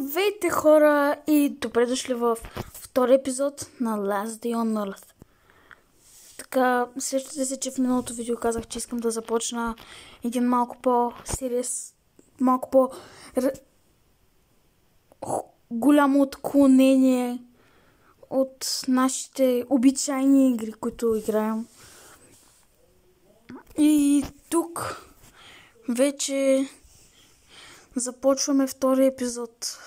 Здравейте хора и добре дошли в втори епизод на Last Day on Earth. Така, сещате се, че в миналото видео казах, че искам да започна един малко по-сериес, малко по-голямо отклонение от нашите обичайни игри, които играем. И тук вече започваме втори епизод.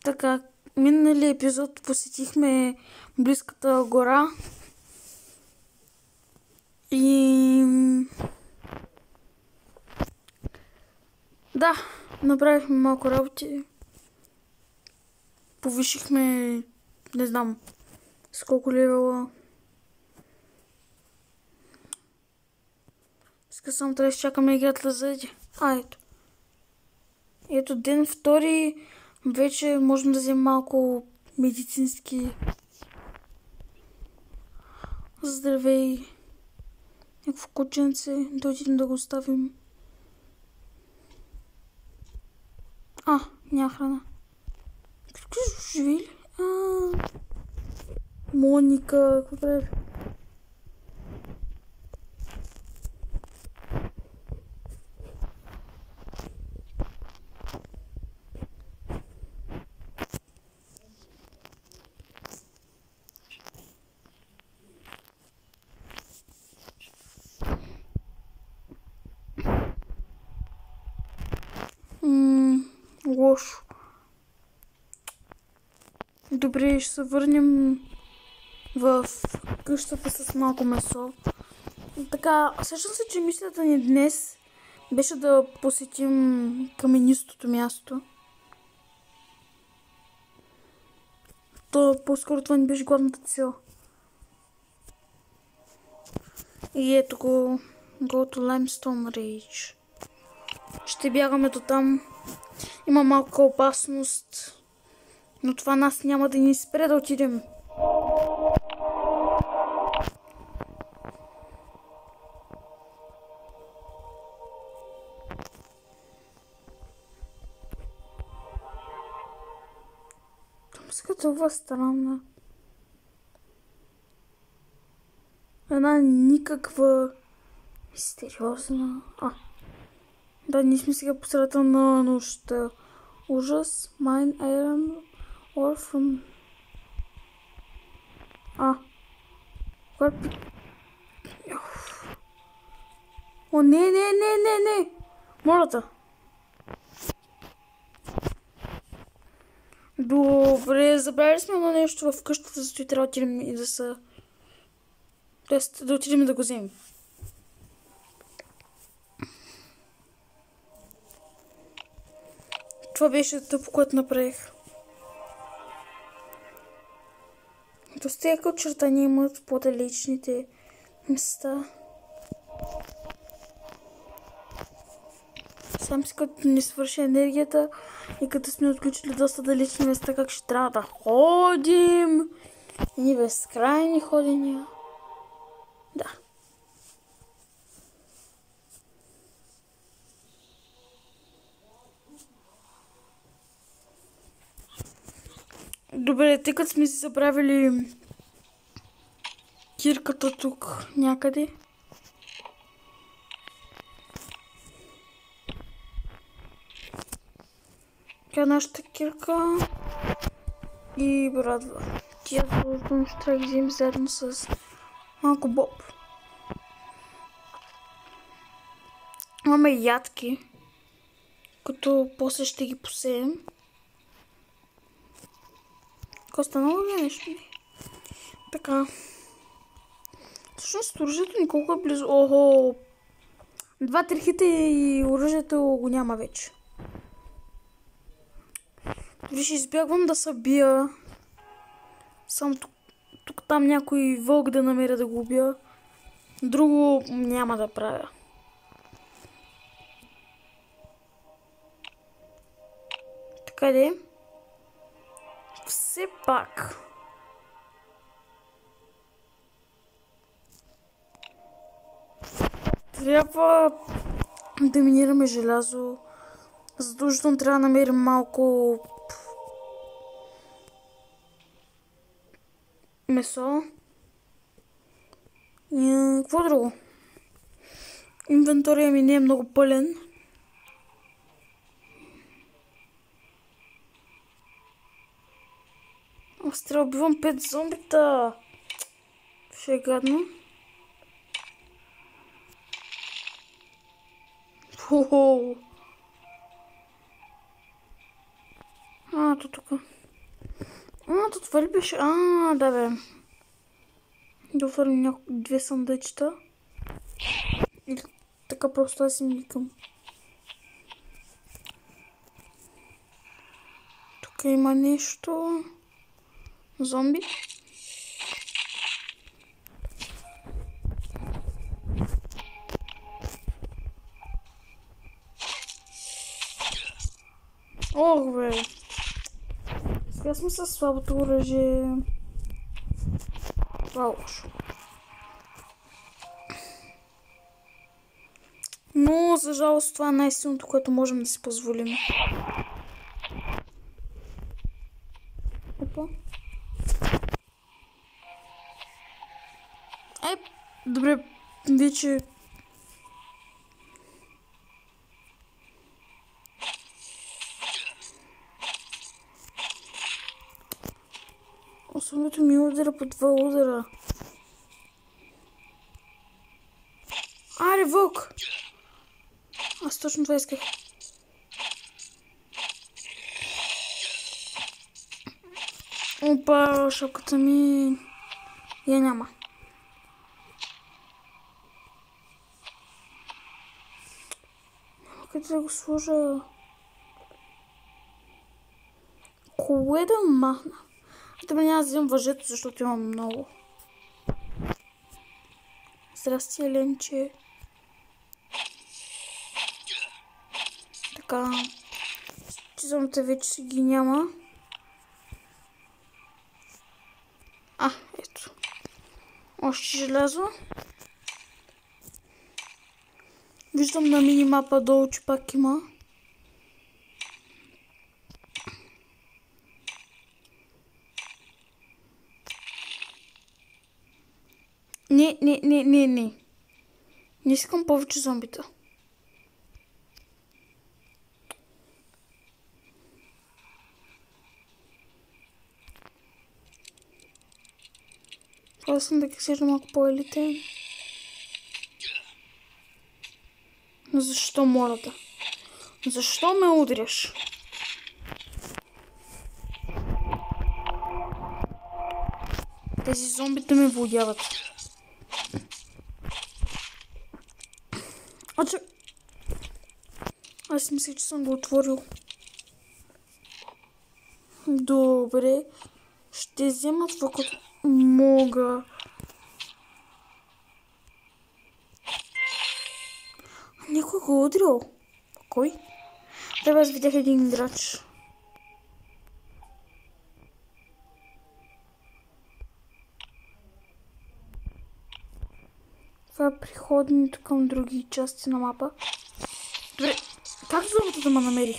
Така, миналия епизод посетихме близката гора и да, направихме малко работи. Повишихме, не знам с колко левела. Сега само трябва да изчакаме играта да заеде. Ето. Ето ден втори, вече можем да вземем малко медицински. Здравей. Някакво кученце, да отидем да го оставим. Няма храна. Какви живи ли? Моника, какво прави? Лошо. Добре, ще се върнем в къщата с малко месо. Така, сещам се, че мислята ни днес беше да посетим каменистото място. По-скоро това ни беше главната цел. И ето го, Go to Limestone Ridge. Ще бягаме до там. Има малка опасност, но това нас няма да ни спре да отидем. Музиката е това странна. Една никаква мистериозна. Да, ние сме сега по средата на нощта. Ужас, Mine Iron or from... О, не! Молята. Добре, забравили сме на нещо в къщата, зато и трябва да отидем и да отидем да го вземем. Това беше тъпо, което направих. Доста яка очертания имат по-далечните места. Сам си като ни свърши енергията и като сме отключили доста далечни места, как ще трябва да ходим. И безкрайни ходения. Да. Добре, тъй като сме си забравили кирката тук някъде. Тя нашата кирка и брадва. Тя сложно ще трябва да ги вземем заедно с малко боб. Имаме ядки, като после ще ги посеем. Станало ли нещо? Така. Всъщност оръжието ни колко е близо. Охо! 2-3 хита и оръжието го няма вече. Дори ще избягвам да се бия. Само тук там някой вълк да намеря да го убия. Друго няма да правя. Така де? Все пак. Трябва да минираме желязо Задължително трябва да намерим малко месо. И какво друго? Инвентария ми не е много пълен. Аз трябва да убивам 5 зомбита. Ще е гадно. Хо-хо. Тук. Тут това ли беше? Да бе. Да оформим 2 съндъчета. Или така просто аз си микам. Тук има нещо. Зомби. Ох, бе. Сега сме със слабото оръжие. Това е лошо. Но, за жалост, това е най-силното, което можем да си позволим. Опа. Добре, вече... Особено ми удара по 2 удара. Аре, вълк! Аз точно това исках. Опа, шапката ми... Я няма. Къде да го сложа? Кое да махна? Добре, няма да вземам въжето, защото имам много. Здрасти, Еленче. Така. Чизамите вече си ги няма. Ето. Още желязо. Виждам на минимапа долу, че пак има. Не. Не искам повече зомбита. Това съм да ги сежда малко по-елитен. Защо, молята? Защо ме удряш? Тези зомбите ме водяват. Аз мисля, че съм го отворил. Добре. Ще взема това, като мога. Някой го удрил. Кой? Трябва аз видях един играч. Това е приходенето към други части на мапа. Добре, как зомбите да ме намерих?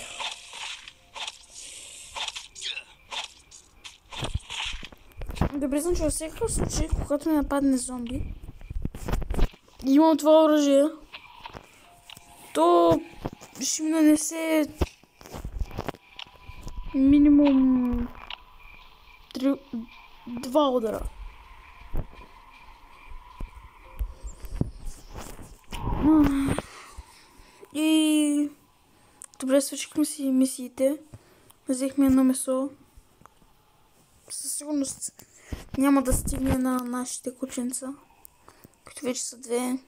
Добре, знам, че във всякакъв случай, когато ми нападне зомби, имам това оръжие, то ще ми нанесе минимум 2 удара. И добре, свършихме си мисиите. Взехме едно месо. Със сигурност няма да стигне на нашите кученца, които вече са 2.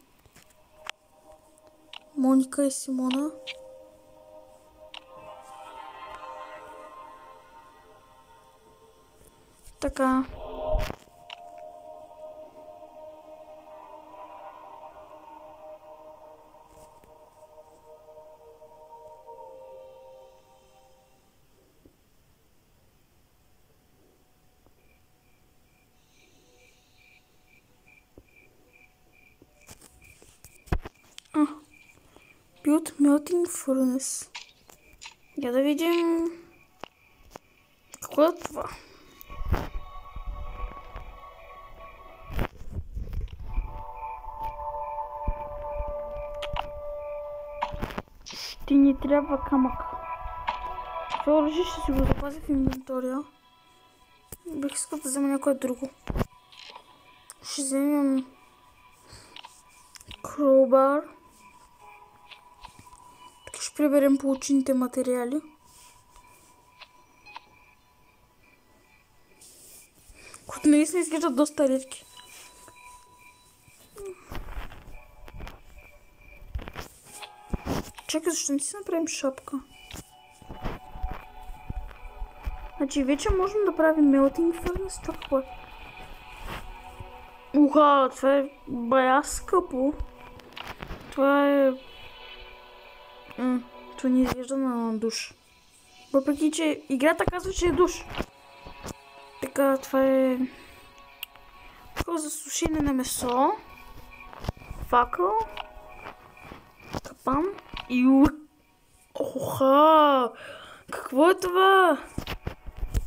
Моника и Симона. Така. Build melting furnace. Я да видим... Какво е това? Ще ни трябва камък. Това оръжие ще си го запазя в инвентария. Бих искал да взема някое друго. Ще вземем crowbar. Така ще приберем получените материали. Които наистина изглеждат доста редки. Чакай, защо не си направим шапка? Значи вече можем да правим melting furnace. Това какво е? Уха, това е бая скъпо. Това е... това не изглежда на душ. Въпреки, че играта казва, че е душ. Така, това е... такова за сушене на месо. Факъл. Капан. И... Оха! Какво е това?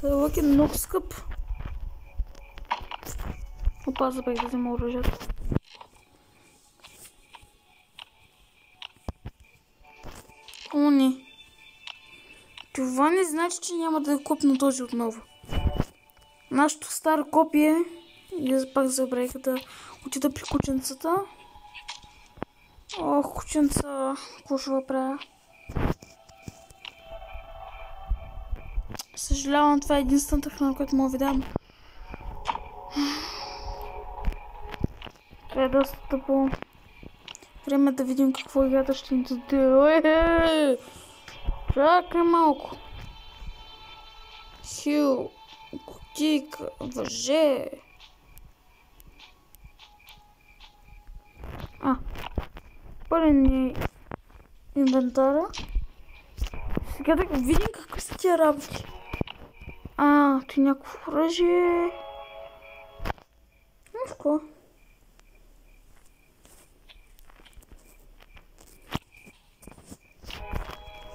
Това лък е много скъп. Опа, забравих да взема оръжието. О, не. Това не значи, че няма да купна този отново. Нашето старо копие. И пак забравих да отида при кученцата. Ох, кученца, какво ще правя? Съжалявам, това е единствената храна, която мога да ви дам. Това е доста тъпо. Време да видим какво играта ще ни даде. Чакай малко. Хил, кутика, въже. Пълен е инвентара. Сега да видим какви са тия работи. Той някакво оръжие. Какво?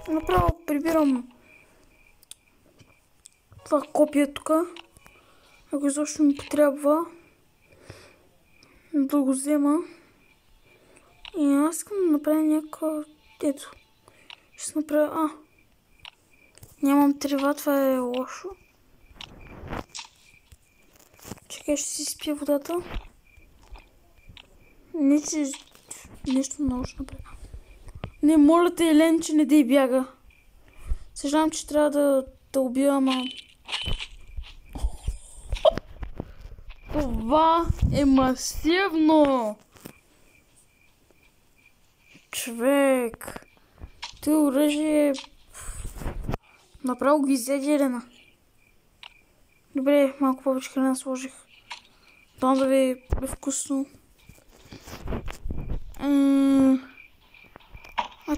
Направо прибирам това копие тук. Ако изобщо ми потрябва да го взема. И аз искам да направя някаква... Ето. Ще направя... Нямам трева, това е лошо. Чакай, ще си спия водата. Не, че... нещо много ще направя. Не, моля те, Елен, че не дей бяга. Съжалявам, че трябва да убия, ама... Това е масивно! Човек! Той оръжие... Направо го изяде Елена. Добре, малко повече храна сложих. Дам да ви е вкусно.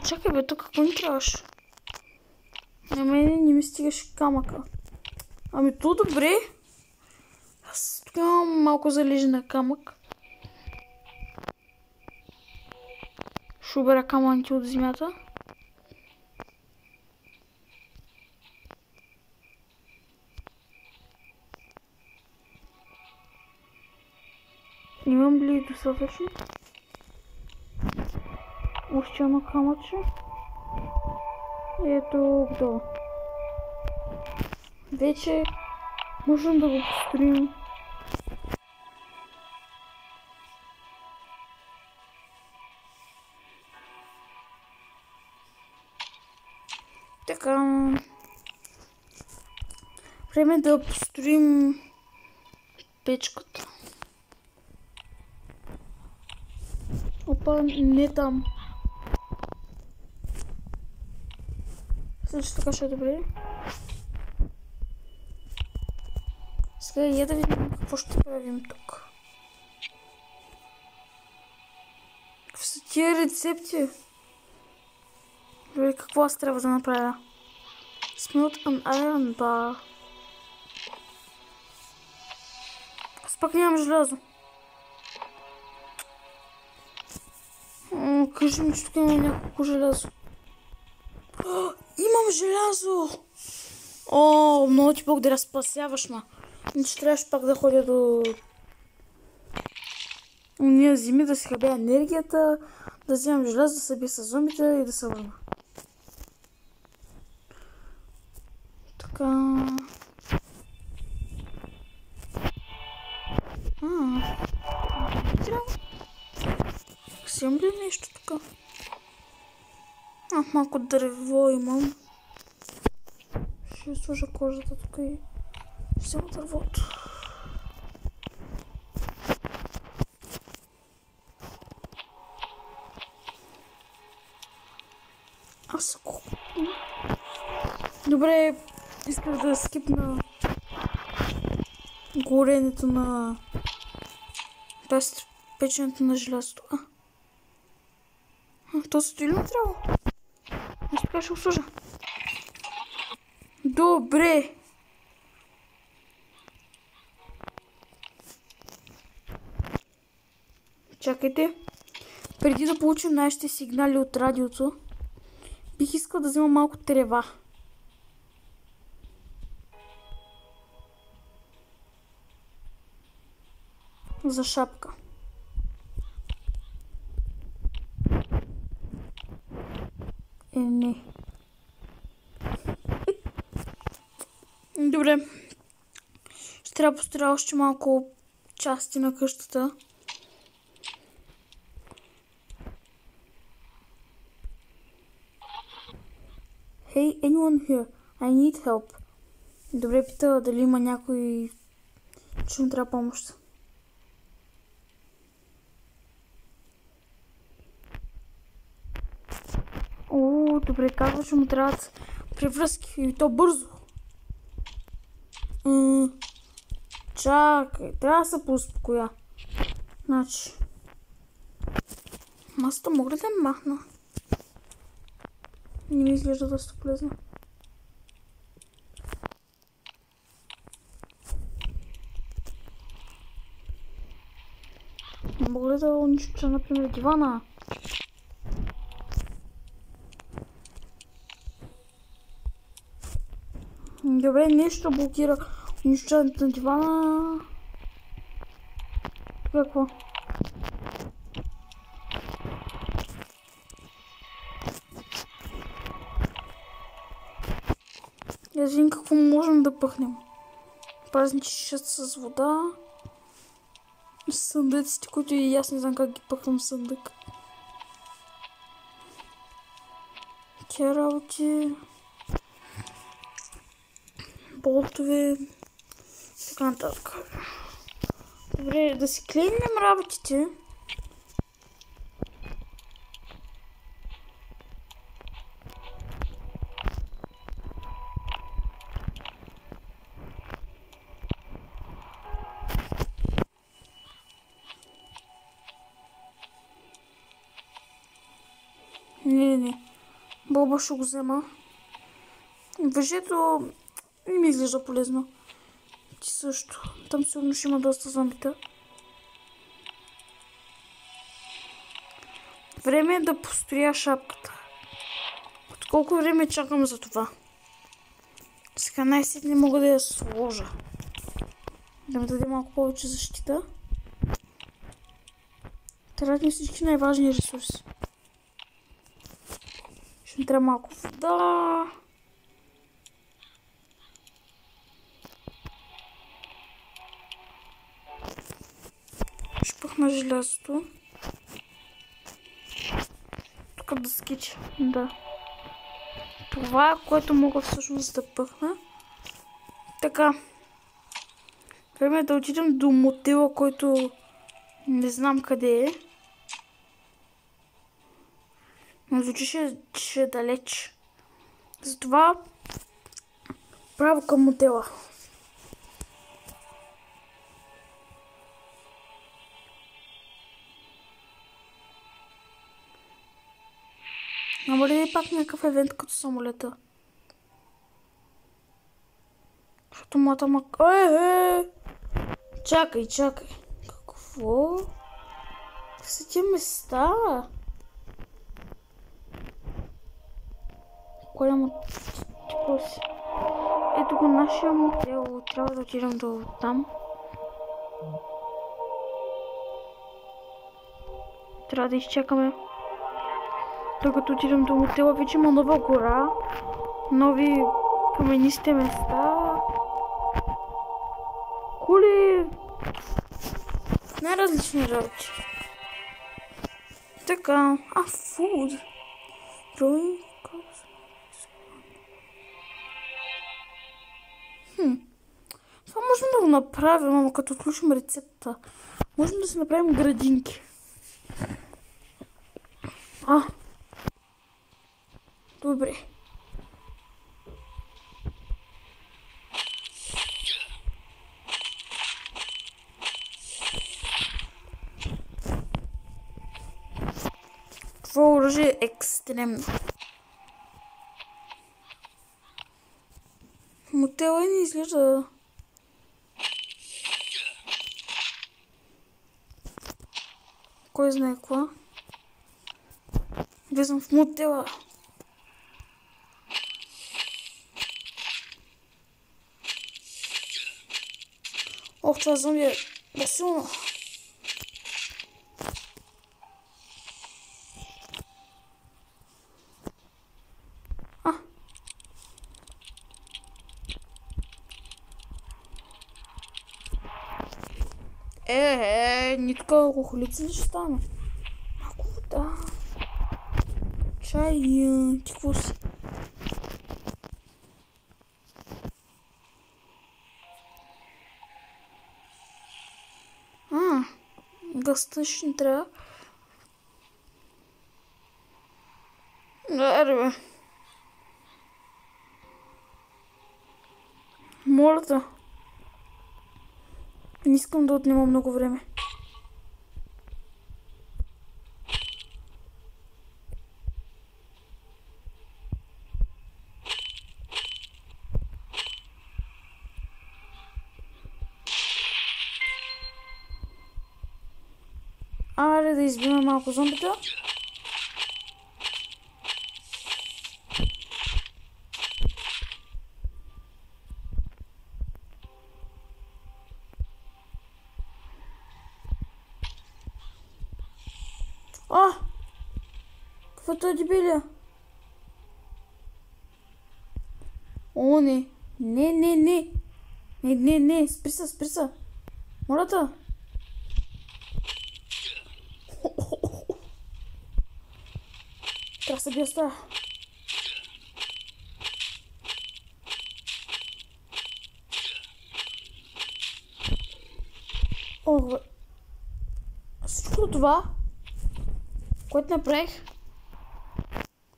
Чакай бе, тук какво ми трябваше? На мен не ми стигаше камъка. То добре. Аз тук имам малко залежена камък. Ще обера камъните от земята. Имам ли достатъчно? Още едно камъче. Ето долу. Вече можем да го построим. Така. Време да построим печката. Опа, не там. Също така ще е добре. Сега я да видим какво ще правим тук. Какви са тия рецепти? Добре, какво аз трябва да направя? Smelt an iron bar. Аз пак нямам желязо. Кажи ми, че тук има някакво желязо. Имам желязо! О, много ти благодаря, спасяваш ме. Иначе трябваше пак да ходя до уния зими, да си хабя енергията, да вземам желязо, да се бия с зомбите и да се върна. Така... Трябва... Вземам ли нещо така? Малко дърво имам. Ще сложа кожата тук и взема дървото. Аз ако... Добре, исках да скипна горенето на... Тоест, печенето на желязото. То стои ли не трябва? Аз така ще го сложа. Добре. Чакайте. Преди да получим нашите сигнали от радиото, бих искал да взема малко трева. За шапка. Не. Добре. Ще трябва да построя още малко части на къщата. Hey, anyone here? I need help. Добре, пита дали има някой, че му трябва помощ. О, добре, казва, че му трябват превръзки и то бързо. Чакай, трябва да се поуспокоя. Значи, масата мога ли да я махна? Не ми изглежда доста полезно. Мога ли да унищожа, например, дивана? Добре, нещо блокира унищожаването на дивана. Какво? Я видим какво можем да пъхнем. Празничещ с вода. Съндъците, които и аз не знам как ги пъхвам съндък. Тя работи. Болтове. Така нататък. Добре, да си клейнем работите. Не. Боба ще го взема. Въжето не ми изглежда полезно. Ти също. Там сигурно ще има доста зомбита. Време е да построя шапката. От колко време чакам за това? Сега най-сетне не мога да я сложа. Да ми даде малко повече защита. Трябва да ми всички най-важни ресурси. Ще ми трябва малко вода. Ще пъхна желязото. Тук да скича. Да. Това е, което мога всъщност да пъхна. Така. Време е да отидем до мотела, който не знам къде е. Но звучи, че е далеч. Затова право към мотела. Ама ли пак някакъв евент като самолета? Защото моята Чакай. Какво? В са тия места? Голям типа си. Ето го нашия мотел. Трябва да отидем до там. Трябва да изчакаме. Докато отидем до мотела, вече има нова гора. Нови каменисти места. Коли. Най-различни работи. Така. Фуд. Drawing. Това можем да го направим, ама като отключим рецепта. Можем да си направим градинки. Добре. Това оръжие е екстремно. Мотела не изглежда... Кой знае какво? Влизам в мотела. Ох, това зомби е силно. Ни тук алкохолици ли ще стане? Малко вода. Чай, ти какво си? Гъста ще ни трябва. Аре бе. Моля те. Не искам да отнема много време. Аре да избиме малко зомбита. Каквото е дебиля? О, не. Не. Спри се. Моля те. Трябва да се бия с това. Ох, бе. Всичко това, което направих,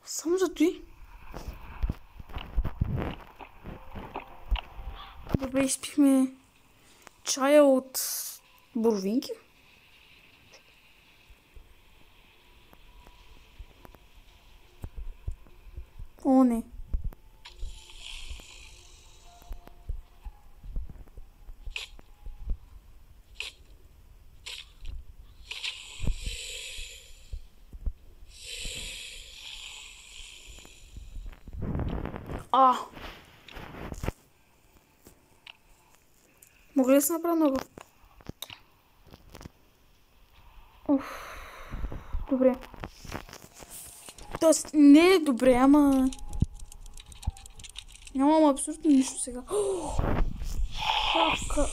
само за той. Добре, изпихме чая от боровинки. О, не. Мога ли да се направя много? Добре. Тоест, не е добре, ама... Нямам абсолютно нищо сега. Хака.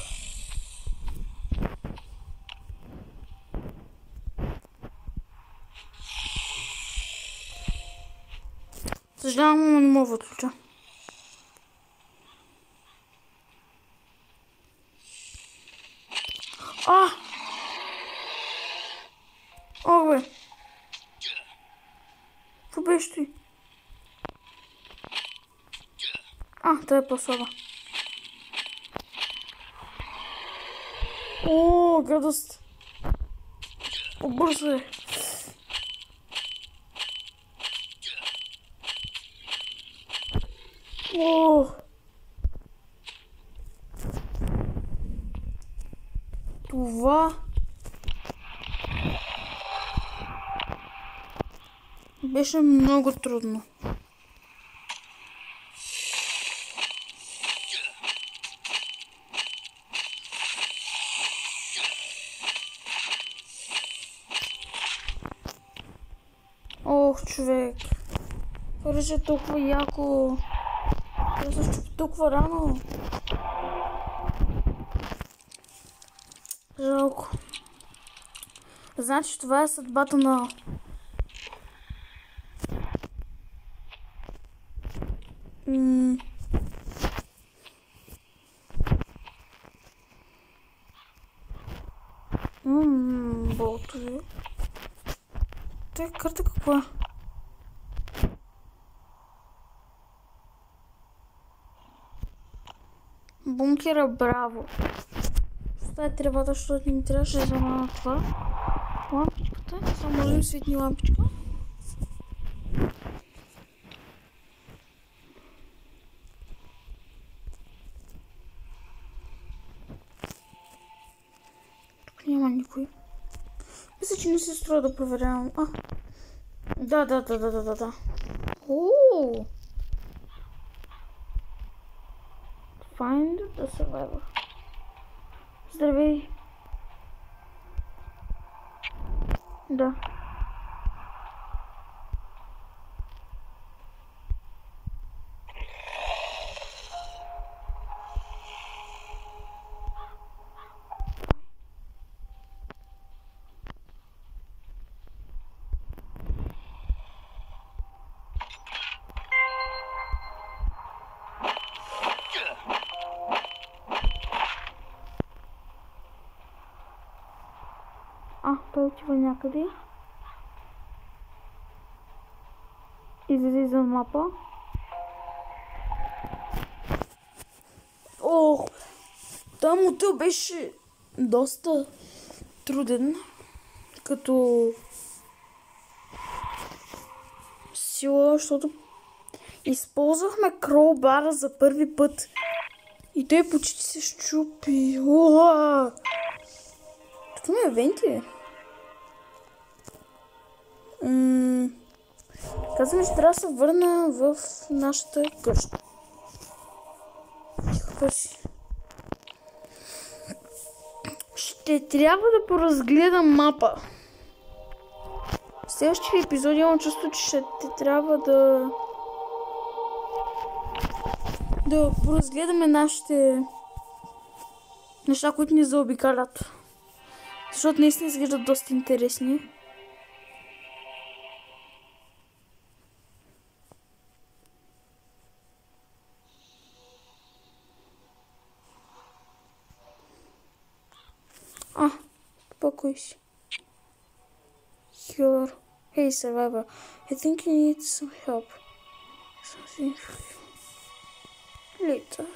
Съжалявам, ама не мога да отключа. О, бе. Какво беше ти? Тя е по-слаба. О, гадост. Обързвай. О. Това беше много трудно. Ох, човек. Поръча толкова яко. Това се щупи толкова рано. Жалко. Значи това е съдбата на... болтове. Той карта каква? Бункера, браво. Оставя тревата, защото ми трябваше да замана това. Лампичката. Само може да светни лампичка. Тук няма никой. Мисля, че не се струва да проверявам. Да. Ооо! Find the survivor. Здравей. Да. Той отива някъде. Излезе извън мапа. Ох! Там мотел беше доста труден. Като сила, защото използвахме кроубара за първи път. И той почти се щупи. Уа! Тук ме е венти. Казвам, че трябва да се върна в нашата къща. Какво си? Ще трябва да поразгледам мапа. В следващите епизоди имам чувство, че ще трябва да поразгледаме нашите неща, които ни заобикалят. Защото наистина изглеждат доста интересни. Spokój się. Healer. Hey, survivor. I think you need some help. Something for you. Later.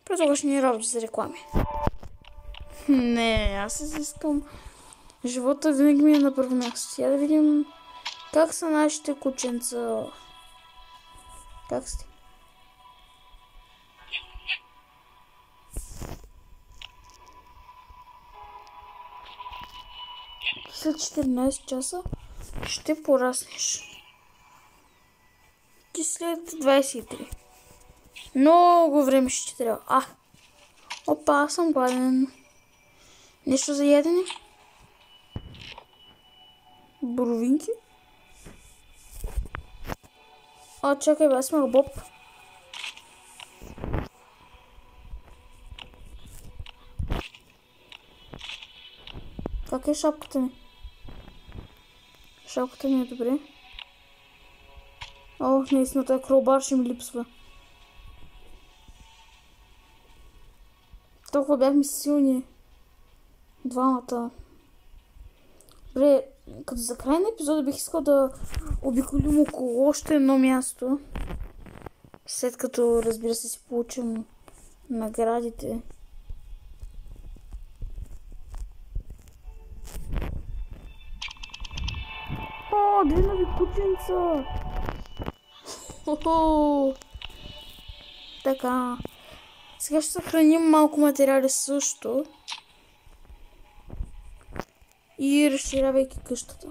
Предлагаш ни работи за реклами. Не, аз искам. Живота винаги ми е на първо място. Я да видим как са нашите кученца. Как сте? След 14 часа ще пораснеш. Ти след 23. Много време ще трябва. Опа, аз съм гладен. Нещо за ядене? Боровинки? Чакай, аз имах боб. Как е шапката ми? Шапката ми е добре. Наистина, този кролбар ще ми липсва. Толкова бяхме силни. Двамата. Добре, като за край на епизода бих искал да обиколим около още едно място. След като, разбира се, си получим наградите. Две нови кученца! Така. Сега ще съхраним малко материали също. И разширявайки къщата.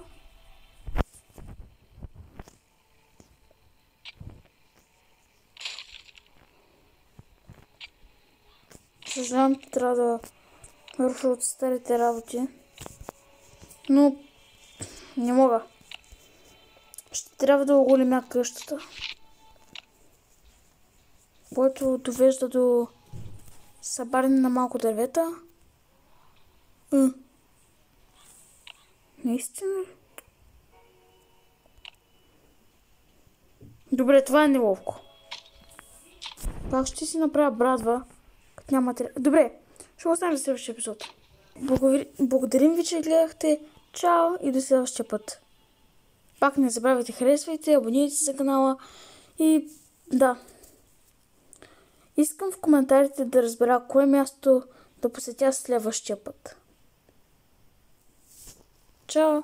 Съжалявам, трябва да руша от старите работи. Но не мога. Ще трябва да оголемя къщата, което довежда до събаряне на малко дървета. Наистина ли? Добре, това е неловко. Как ще си направя брадва, като няма материал? Добре, ще останем за следващия епизод. Благодарим ви, че гледахте. Чао и до следващия път. Пак не забравяйте, харесвайте, абонирайте се за канала и да. Искам в коментарите да разбера кое място да посетя следващия път. Чао!